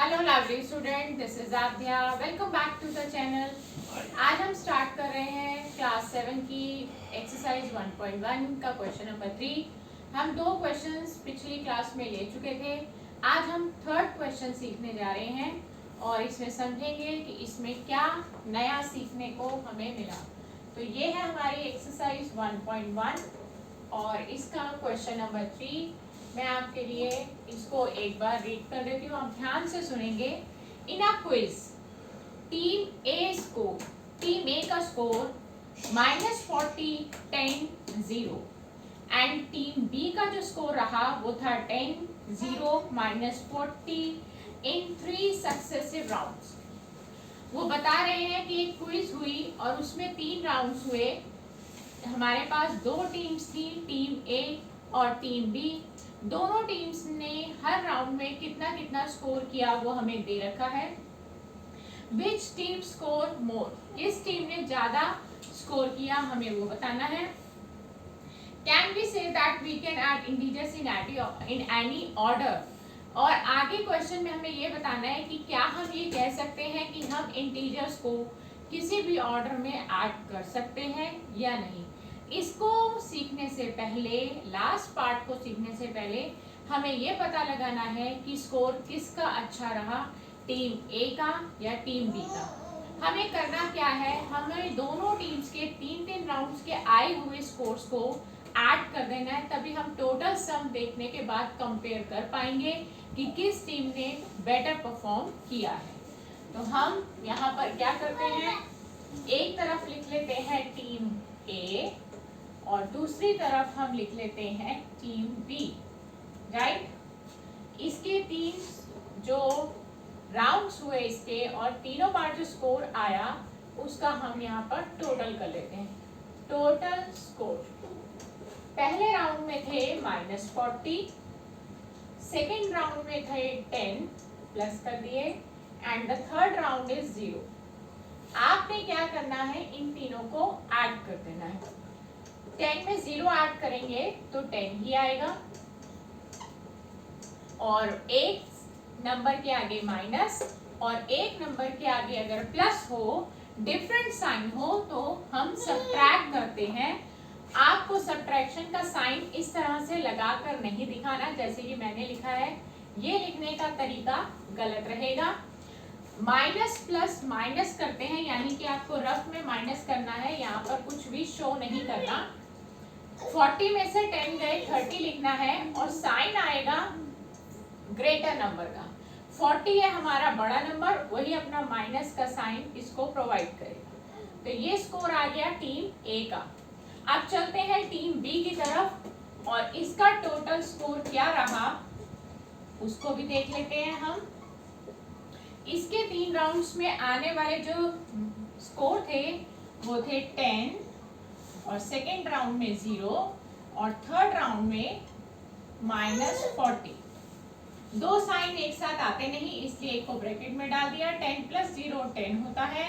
Hello lovely student, this is Aadya. Welcome back to the channel. आज हम start कर रहे हैं क्लास 7 की एक्सरसाइज 1.1 का क्वेश्चन नंबर 3। हम 2 क्वेश्चंस पिछली क्लास में ले चुके थे। आज हम थर्ड क्वेश्चन सीखने जा रहे हैं और इसमें समझेंगे कि इसमें क्या नया सीखने को हमें मिला। तो ये है हमारी एक्सरसाइज 1.1 और इसका क्वेश्चन नंबर 3। मैं आपके लिए इसको एक बार रीड कर देती हूँ, आप ध्यान से सुनेंगे। इन अ क्विज टीम ए का स्कोर -40 10 0 एंड टीम बी का जो स्कोर रहा वो था 10 0 -40 इन 3 सक्सेसिव राउंड्स। वो बता रहे हैं कि एक क्विज हुई और उसमें 3 राउंड्स हुए। हमारे पास 2 टीम्स थी, टीम ए और टीम बी। दोनों टीम्स ने हर राउंड में कितना कितना स्कोर किया वो हमें दे रखा है। विच टीम स्कोर मोर, किस टीम ने ज्यादा स्कोर किया हमें वो बताना है। Can we say that we can add integers in any order, और आगे क्वेश्चन में हमें ये बताना है कि क्या हम ये कह सकते हैं कि हम इंटीजर्स को किसी भी ऑर्डर में ऐड कर सकते हैं या नहीं। इसको सीखने से पहले, लास्ट पार्ट को सीखने से पहले हमें ये पता लगाना है कि स्कोर किसका अच्छा रहा, टीम ए का या टीम बी का। हमें करना क्या है, हमें दोनों टीम्स के 3-3 राउंड्स के आए हुए स्कोर्स को ऐड कर देना है, तभी हम टोटल सम देखने के बाद कंपेयर कर पाएंगे कि किस टीम ने बेटर परफॉर्म किया है। तो हम यहाँ पर क्या करते हैं, एक तरफ लिख लेते हैं टीम ए और दूसरी तरफ हम लिख लेते हैं टीम बी, राइट। इसके 3 जो राउंड्स हुए इसके और तीनों बार जो स्कोर आया उसका हम यहाँ पर टोटल कर लेते हैं। टोटल स्कोर पहले राउंड में थे -40, सेकेंड राउंड में थे 10 प्लस कर दिए and the third round is 0। आपने क्या करना है, इन तीनों को ऐड कर देना है। 10 में 0 ऐड करेंगे तो 10 ही आएगा और एक नंबर के आगे माइनस और एक नंबर के आगे अगर प्लस हो, डिफरेंट साइन हो तो हम सब्ट्रैक्ट करते हैं। आपको सब्ट्रैक्शन का साइन इस तरह से लगाकर नहीं दिखाना जैसे कि मैंने लिखा है, ये लिखने का तरीका गलत रहेगा। माइनस प्लस माइनस करते हैं, यानी कि आपको रफ में माइनस करना है, यहाँ पर कुछ भी शो नहीं करना। 40 में से 10 गए, 30 लिखना है और साइन आएगा ग्रेटर नंबर का। 40 है हमारा बड़ा नंबर, वही अपना माइनस का साइन इसको प्रोवाइड करेगा। तो ये स्कोर आ गया टीम ए का। अब चलते हैं टीम बी की तरफ और इसका टोटल स्कोर क्या रहा उसको भी देख लेते हैं हम। इसके 3 राउंड्स में आने वाले जो स्कोर थे वो थे 10 और सेकेंड राउंड में 0 और थर्ड राउंड में -40। 2 साइन एक साथ आते नहीं, इसलिए एक को ब्रैकेट में डाल दिया। 10 + 0 10 होता है,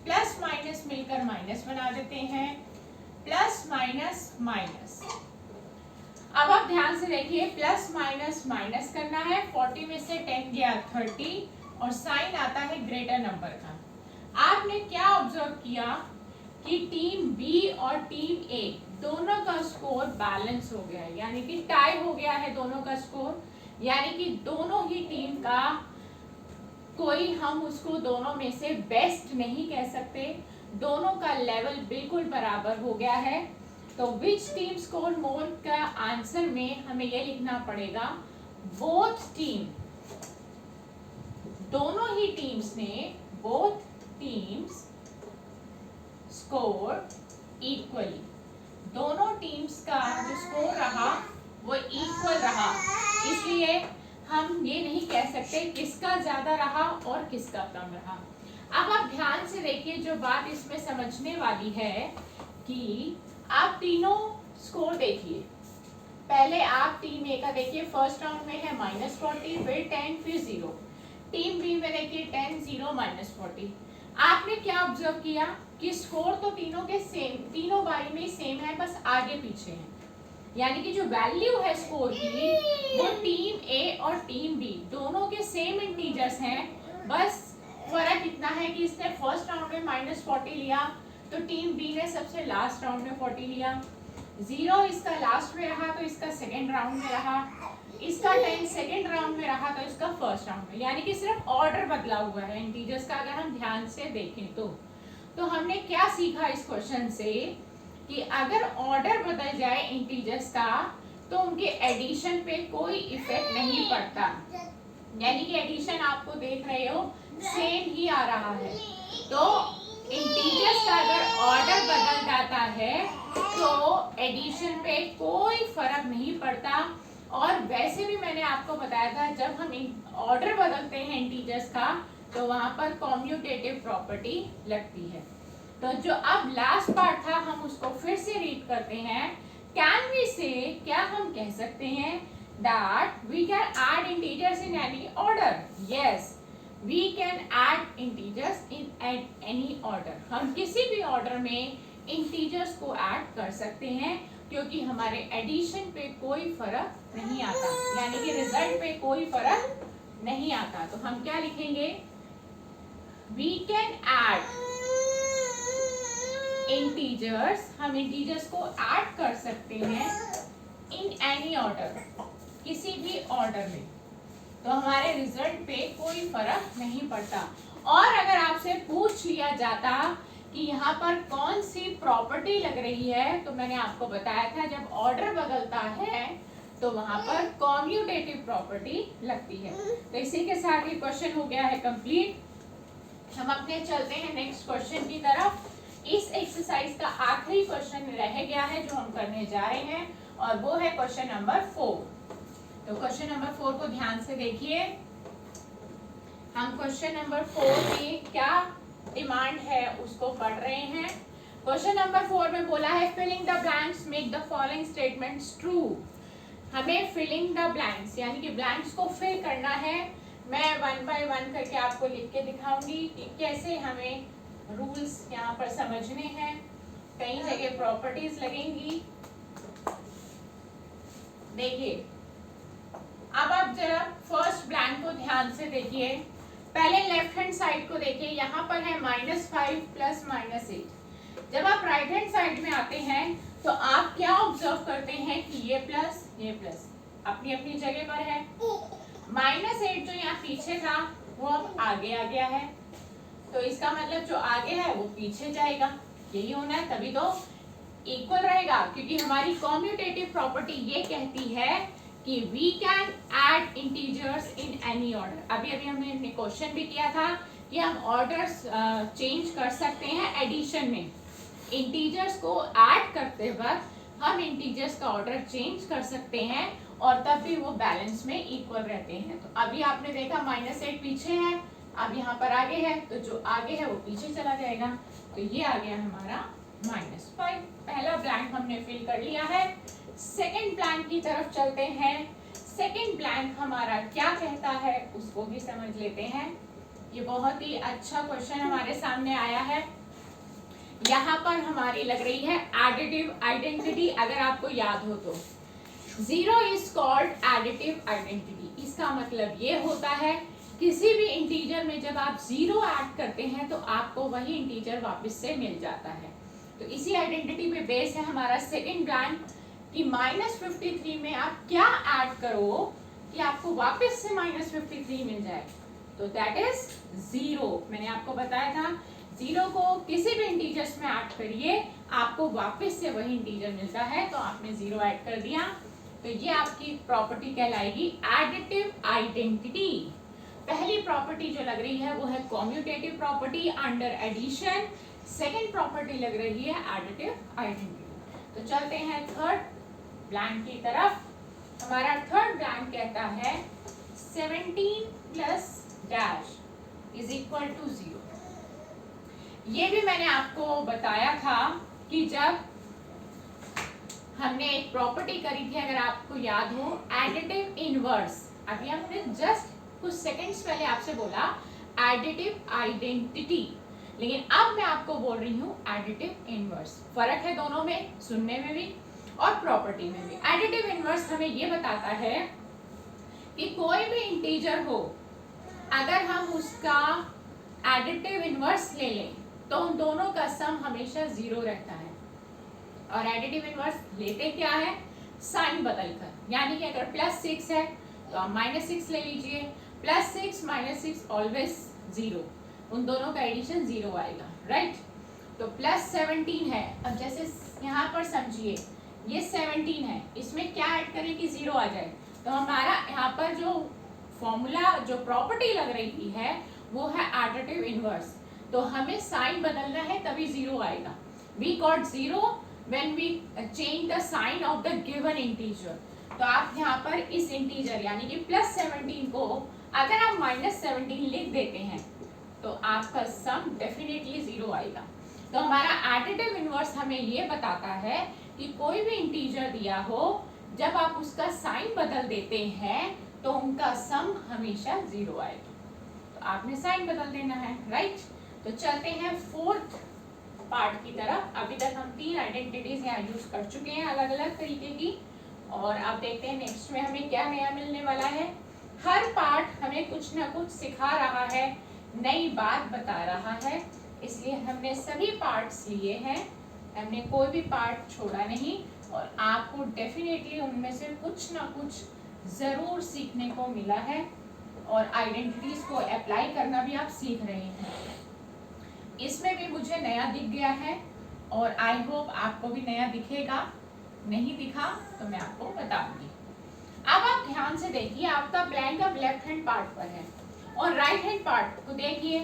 प्लस माइनस मिलकर माइनस बना देते हैं, प्लस माइनस माइनस। अब आप ध्यान से देखिए, प्लस माइनस माइनस करना है। 40 में से 10 गया 30 और साइन आता है ग्रेटर नंबर का। आपने क्या ऑब्जर्व किया कि टीम बी और टीम ए दोनों का स्कोर बैलेंस हो गया है, यानी कि टाई हो गया है दोनों का स्कोर, यानी कि दोनों ही टीम का कोई हम उसको दोनों में से बेस्ट नहीं कह सकते, दोनों का लेवल बिल्कुल बराबर हो गया है। तो विच टीम स्कोर मोर का आंसर में हमें यह लिखना पड़ेगा, बोथ टीम, दोनों ही टीम्स ने, बोथ टीम्स स्कोर इक्वली, दोनों टीम्स का जो स्कोर रहा वो इक्वल रहा, इसलिए हम ये नहीं कह सकते किसका ज्यादा रहा और किसका कम रहा। अब आप ध्यान से देखिए, जो बात इसमें समझने वाली है कि आप तीनों स्कोर देखिए। पहले आप टीम ए का देखिए, फर्स्ट राउंड में है -40, फिर 10, फिर 0। टीम बी में देखिए 10 0 -40। आपने क्या ऑब्जर्व किया कि स्कोर तो तीनों के सेम, तीनों बारी में सेम है, बस आगे पीछे है, यानी कि जो वैल्यू है स्कोर की वो टीम ए और टीम बी दोनों के सेम इंटीजर इंटीजर्स हैं, बस फर्क इतना है कि इसने फर्स्ट राउंड में -40 लिया, तो टीम बी ने सबसे लास्ट राउंड में 40 लिया। 0 इसका लास्ट में रहा तो इसका सेकेंड राउंड में रहा, इसका 10 सेकेंड राउंड में रहा तो इसका फर्स्ट राउंड में, यानी कि सिर्फ ऑर्डर बदला हुआ है इंटीजर्स का। अगर हम ध्यान से देखें तो हमने क्या सीखा इस क्वेश्चन से कि अगर ऑर्डर बदल जाए इंटीजर्स का तो उनके एडिशन पे कोई इफेक्ट नहीं पड़ता, यानी कि एडिशन आपको देख रहे हो सेम ही आ रहा है। तो इंटीजर्स का अगर ऑर्डर बदल जाता है तो एडिशन पे कोई फर्क नहीं पड़ता। और वैसे भी मैंने आपको बताया था जब हम ऑर्डर बदलते हैं इंटीजर्स का तो वहां पर कॉम्यूटेटिव प्रॉपर्टी लगती है। तो जो अब लास्ट पार्ट था हम उसको फिर से रीड करते हैं। कैन वी से, क्या हम कह सकते हैं that we can add integers in any order? Yes, we can add integers in any order. हम किसी भी ऑर्डर में इंटीजर्स को ऐड कर सकते हैं क्योंकि हमारे एडिशन पे कोई फर्क नहीं आता, यानी कि रिजल्ट पे कोई फर्क नहीं आता। तो हम क्या लिखेंगे? वी कैन ऐड इंटीजर्स, हम इंटीजर्स को ऐड कर सकते हैं इन एनी ऑर्डर, किसी भी ऑर्डर में, तो हमारे रिजल्ट पे कोई फर्क नहीं पड़ता। और अगर आपसे पूछ लिया जाता कि यहाँ पर कौन सी प्रॉपर्टी लग रही है, तो मैंने आपको बताया था जब ऑर्डर बदलता है तो वहां पर कॉम्यूटेटिव प्रॉपर्टी लगती है। तो इसी के साथ ये क्वेश्चन हो गया है कंप्लीट। हम अपने चलते हैं नेक्स्ट क्वेश्चन की तरफ। इस एक्सरसाइज का आखिरी क्वेश्चन रह गया है जो हम करने जा रहे हैं और वो है क्वेश्चन नंबर 4। तो क्वेश्चन नंबर 4 को ध्यान से देखिए। हम क्वेश्चन नंबर 4 में क्या डिमांड है उसको पढ़ रहे हैं। क्वेश्चन नंबर 4 में बोला है filling the blanks make the following statements true. हमें फिलिंग द ब्लैंक्स यानी कि ब्लैंक्स को फिल करना है। मैं 1 बाय 1 करके आपको लिख के दिखाऊंगी कि कैसे हमें रूल्स यहाँ पर समझने हैं। कई जगह प्रॉपर्टीज लगेंगी। देखिए, अब आप जरा फर्स्ट ब्लैंक को ध्यान से देखिए। पहले लेफ्ट हैंड साइड को देखिए, यहाँ पर है -5 प्लस -8। जब आप राइट हैंड साइड में आते हैं तो आप क्या ऑब्जर्व करते हैं कि ये प्लस अपनी अपनी जगह पर है। -8 जो यहाँ पीछे था वो अब आगे आ गया है, तो इसका मतलब जो आगे है वो पीछे जाएगा। यही होना है, तभी तो इक्वल रहेगा, क्योंकि हमारी कॉम्यूटेटिव प्रॉपर्टी ये कहती है कि we can add integers in any order. अभी हमने क्वेश्चन भी किया था कि हम ऑर्डर्स चेंज कर सकते हैं एडिशन में। इंटीजर्स को ऐड करते वक्त हम इंटीजर्स का ऑर्डर चेंज कर सकते हैं और तब भी वो बैलेंस में इक्वल रहते हैं। तो अभी आपने देखा -8 पीछे है, अब यहाँ पर आगे है, तो जो आगे है वो पीछे चला जाएगा। तो ये आ गया हमारा -5। पहला ब्लैंक हमने फिल कर लिया है। सेकंड ब्लैंक की तरफ चलते हैं। सेकंड ब्लैंक हमारा क्या कहता है उसको भी समझ लेते हैं। ये बहुत ही अच्छा क्वेश्चन हमारे सामने आया है। यहाँ पर हमारी लग रही है एडिटिव आइडेंटिटी। अगर आपको याद हो तो 0 इज कॉल्ड एडिटिव आइडेंटिटी। इसका मतलब ये होता है किसी भी इंटीजर में जब आप 0 ऐड करते हैं तो आपको वही इंटीजर वापस से मिल जाता है। तो इसी आइडेंटिटी पे बेस है हमारा सेकंड ब्लैंक कि -53 में आप क्या ऐड करो कि आपको वापस से -53 मिल जाए। तो दैट इज 0। मैंने आपको बताया था 0 को किसी भी इंटीजर्स में ऐड करिए आपको वापस से वही इंटीजर मिलता है। तो आपने 0 ऐड कर दिया, तो ये आपकी प्रॉपर्टी कहलाएगी एडिटिव आइडेंटिटी। पहली प्रॉपर्टी जो लग रही है वो है commutative property under addition. Second property लग रही है एडिटिव आइडेंटिटी। तो चलते हैं थर्ड ब्लैंक की तरफ। हमारा थर्ड ब्लैंक कहता है 17 plus dash is equal to 0। ये भी मैंने आपको बताया था कि जब हमने एक प्रॉपर्टी करी थी, अगर आपको याद हो, एडिटिव इनवर्स। अभी हमने जस्ट कुछ सेकंड्स पहले आपसे बोला एडिटिव आइडेंटिटी, लेकिन अब मैं आपको बोल रही हूँ एडिटिव इनवर्स। फर्क है दोनों में, सुनने में भी और प्रॉपर्टी में भी। एडिटिव इनवर्स हमें ये बताता है कि कोई भी इंटीजर हो, अगर उसका एडिटिव इनवर्स ले लें तो उन दोनों का सम हमेशा 0 रहता है। और एडिटिव इनवर्स लेते क्या है, साइन बदलकर, यानी कि अगर +6 है तो आप -6 ले लीजिए, +6 -6 ऑलवेज 0, उन दोनों का एडिशन 0 आएगा, राइट। तो +17 है, अब जैसे यहाँ पर समझिए ये 17 है, इसमें क्या ऐड करें कि 0 आ जाए, तो हमारा यहाँ पर जो फॉर्मूला, जो प्रॉपर्टी लग रही है वो है एडिटिव इनवर्स, तो हमें साइन बदलना है तभी 0 आएगा। We got 0 when we change the sign of the given integer. तो आप यहाँ पर इस इंटीजर यानी कि +17 को अगर आप -17 लिख देते हैं तो आपका सम डेफिनेटली 0 आएगा। तो हमारा एडिटिव इनवर्स हमें ये बताता है कि कोई भी इंटीजर दिया हो, जब आप उसका साइन बदल देते हैं तो उनका सम हमेशा 0 आएगा। तो आपने साइन बदल देना है, राइट। तो चलते हैं फोर्थ पार्ट की तरफ। अभी तक हम 3 आइडेंटिटीज यहाँ यूज कर चुके हैं अलग अलग तरीके की, और अब देखते हैं नेक्स्ट में हमें क्या नया मिलने वाला है। हर पार्ट हमें कुछ ना कुछ सिखा रहा है, नई बात बता रहा है, इसलिए हमने सभी पार्ट्स लिए हैं, हमने कोई भी पार्ट छोड़ा नहीं, और आपको डेफिनेटली उनमें से कुछ ना कुछ ज़रूर सीखने को मिला है, और आइडेंटिटीज को अप्लाई करना भी आप सीख रहे हैं। इसमें भी मुझे नया दिख गया है, और आई होप आपको भी नया दिखेगा। नहीं दिखा तो मैं आपको बताऊंगी। अब आप ध्यान से देखिए, आपका ब्लैंक अब लेफ्ट हैंड पार्ट पर है, और राइट हैंड पार्ट को देखिए।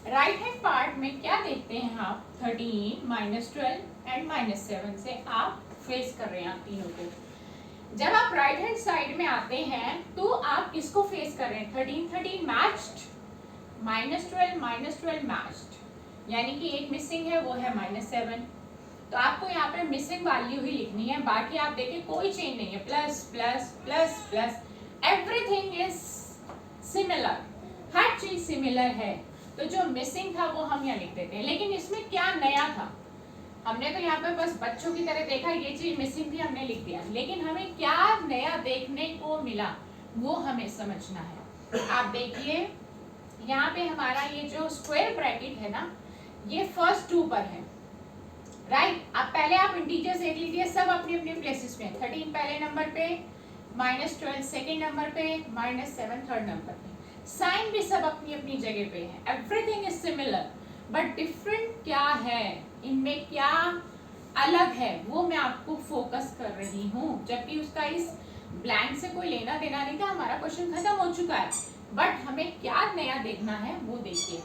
राइट हैंड पार्ट में क्या देखते हैं आप, 13, -12 एंड -7 से आप फेस कर रहे हैं आप तीनों को। जब आप राइट हैंड साइड में आते हैं तो आप किसको फेस कर रहे हैं, 13 मैच्ड, -12 मैच्ड, यानी कि एक मिसिंग है, वो है -7। तो आपको यहाँ पे मिसिंग वैल्यू ही लिखनी है, बाकी आप देखिए कोई चेंज नहीं है, plus plus plus plus, everything is similar, हर चीज सिमिलर है। तो जो मिसिंग था वो हम यहाँ लिख देते हैं। लेकिन इसमें क्या नया था, हमने तो यहाँ पे बस बच्चों की तरह देखा, ये चीज मिसिंग थी, हमने लिख दिया, लेकिन हमें क्या नया देखने को मिला वो हमें समझना है। आप देखिए यहाँ पे हमारा ये जो स्क्वायर ब्रैकेट है ना, ये फर्स्ट 2 पर है, राइट। अब पहले आप इंटीजर्स देख लीजिए, सब अपने अपने प्लेसेस पे, 13 पहले नंबर पे, -12 सेकेंड नंबर पे, -7 थर्ड नंबर पे, साइन भी सब अपनी अपनी जगह पे है, everything is similar, but different क्या है, इनमें क्या अलग है, वो मैं आपको फोकस कर रही हूँ। जबकि उसका इस ब्लैंक से कोई लेना देना नहीं था, हमारा क्वेश्चन खत्म हो चुका है, बट हमें क्या नया देखना है वो देखिए।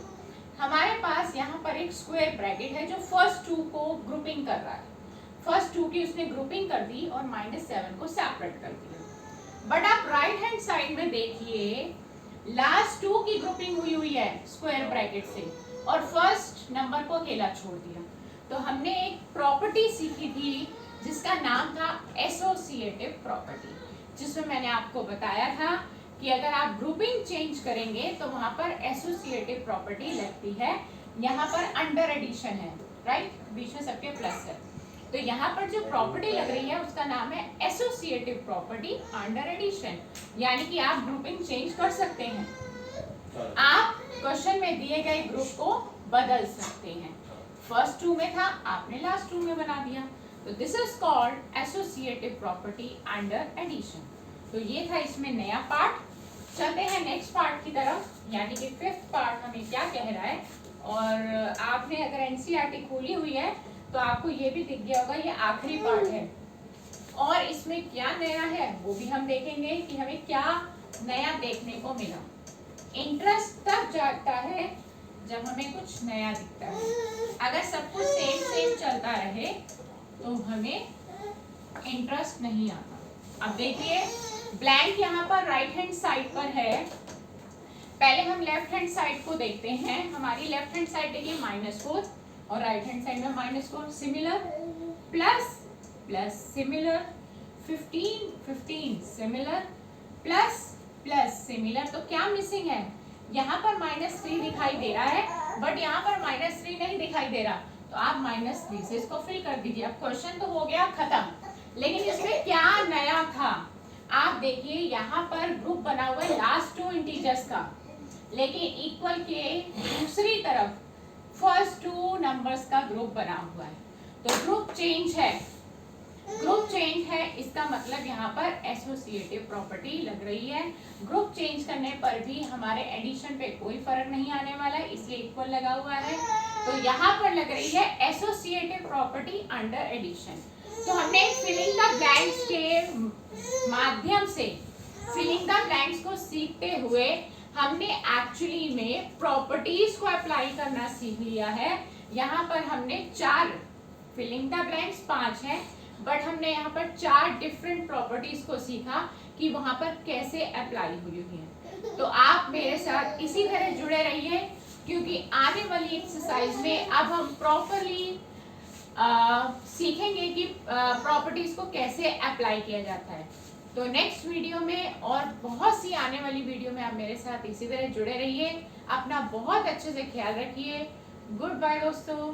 हमारे पास यहाँ पर एक स्क्वायर ब्रैकेट है जो फर्स्ट 2 को ग्रुपिंग कर रहा है, फर्स्ट 2 की उसने ग्रुपिंग कर दी और -7 को सेपरेट कर दिया। बट आप राइट हैंड साइड में देखिए, लास्ट 2 की ग्रुपिंग हुई है स्क्वायर ब्रैकेट से, और फर्स्ट नंबर को अकेला छोड़ दिया। तो हमने एक प्रॉपर्टी सीखी थी जिसका नाम था एसोसिएटिव प्रॉपर्टी, जिसमें मैंने आपको बताया था कि अगर आप ग्रुपिंग चेंज करेंगे तो वहां पर एसोसिएटिव प्रॉपर्टी लगती है। यहाँ पर अंडर एडिशन है, राइट, बीच में सबके प्लस है, तो यहाँ पर जो प्रॉपर्टी लग रही है उसका नाम है एसोसिएटिव प्रॉपर्टी अंडर एडिशन, यानी कि आप ग्रुपिंग चेंज कर सकते हैं, आप क्वेश्चन में दिए गए ग्रुप को बदल सकते हैं। फर्स्ट 2 में था, आपने लास्ट 2 में बना दिया, तो this is called associative property under addition. तो ये था इसमें नया पार्ट। चलते हैं नेक्स्ट पार्ट की तरफ, यानी कि 5th पार्ट हमें क्या कह रहा है। और आपने अगर एनसीईआरटी खोली हुई है तो आपको ये भी दिख गया होगा, ये आखिरी पार्ट है, और इसमें क्या नया है वो भी हम देखेंगे कि हमें क्या नया देखने को मिला। इंटरेस्ट तब जागता है जब हमें कुछ नया दिखता है, अगर सब कुछ सेम चलता रहे तो हमें इंटरेस्ट नहीं आता। अब देखिए ब्लैंक यहाँ पर राइट हैंड साइड पर है, पहले हम लेफ्ट हैंड साइड को देखते हैं। हमारी लेफ्ट हैंड साइड देखिए -4 और राइट हैंड साइड में -4, similar, plus plus similar, 15 similar, plus plus similar. तो क्या मिसिंग है, यहाँ पर -3 दिखाई दे रहा है, बट यहाँ पर -3 नहीं दिखाई दे रहा, तो आप -3 से इसको फिल कर दीजिए। अब क्वेश्चन तो हो गया खत्म, लेकिन इसमें क्या नया था आप देखिए। यहाँ पर ग्रुप बना हुआ है लास्ट 2 इंटीजर्स का, लेकिन इक्वल के दूसरी तरफ फर्स्ट 2 नंबर्स का ग्रुप बना हुआ है, तो ग्रुप चेंज है। ग्रुप चेंज है इसका मतलब यहाँ पर एसोसिएटिव प्रॉपर्टी लग रही है। ग्रुप चेंज करने पर भी हमारे एडिशन पे कोई फर्क नहीं आने वाला है, इसलिए इक्वल लगा हुआ है। तो यहाँ पर लग रही है एसोसिएटिव प्रॉपर्टी अंडर एडिशन। तो हमने फिलिंग द ब्लैंक्स के माध्यम से फिलिंग द ब्लैंक्स को सीखते हुए हमने एक्चुअली में प्रॉपर्टीज को अप्लाई करना सीख लिया है। यहाँ पर हमने 4 फिलिंग द ब्लैंक्स 5 है, बट हमने यहाँ पर 4 डिफरेंट प्रॉपर्टीज को सीखा कि वहां पर कैसे अप्लाई हुई है। तो आप मेरे साथ इसी तरह जुड़े रहिए, क्योंकि आने वाली एक्सरसाइज में अब हम प्रॉपरली सीखेंगे कि प्रॉपर्टीज को कैसे अप्लाई किया जाता है। तो नेक्स्ट वीडियो में और बहुत सी आने वाली वीडियो में आप मेरे साथ इसी तरह जुड़े रहिए। अपना बहुत अच्छे से ख्याल रखिए। गुड बाय दोस्तों।